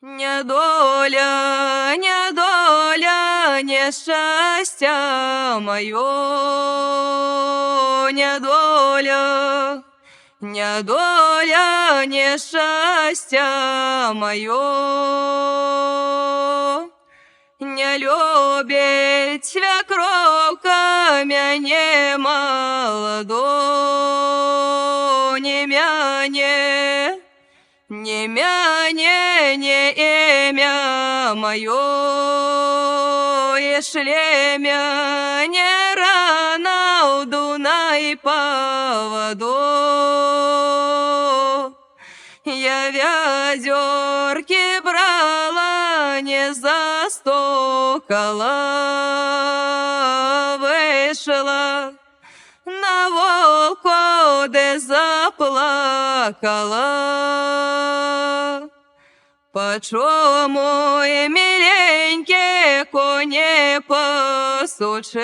Недоля, недоля, нещастя моє, недоля, недоля, нещастя моє. Не любить свекровка мяне молодо, не мяне, не мяне, не имя мое, и шлемя не рано в Дунай поводу. Я вязерки брала, не застукала, вышла на волку, де заплакала. Почему и миленькие кони пасучи,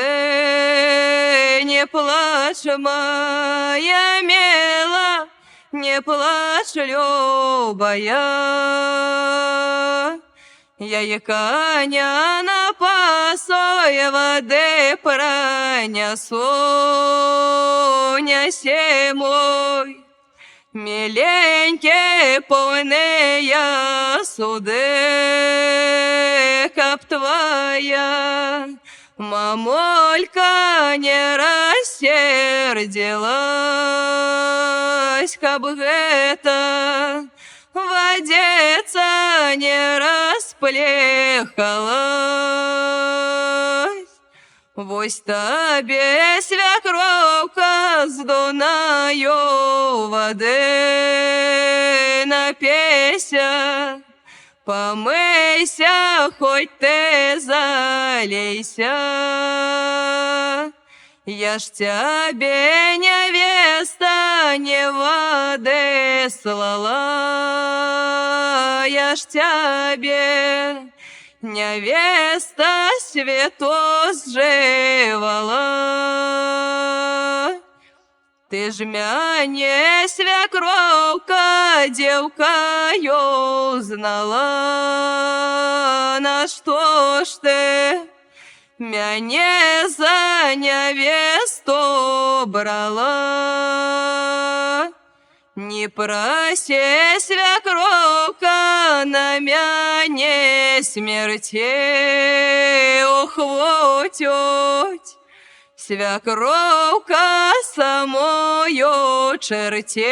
не плачь, моя мила, не плачь, любая. Я и коня на пасой воды пронесу, неси мой миленький полные суды, каб твоя мамулька не рассердилась, каб гэта водица не расплехалась. Вось табе свекровка з Дунаю воды напейся, помыйся, хоть ты залейся. Я ж тебе, невеста, не воды слала, я ж тебе, невеста, свято сживала. Ты ж мяне, свекровка, девкою знала, на что ж ты мяне за невесту брала? Не проси, свекровка, на мяне смерти, ох, вотють, свекровка самою черте.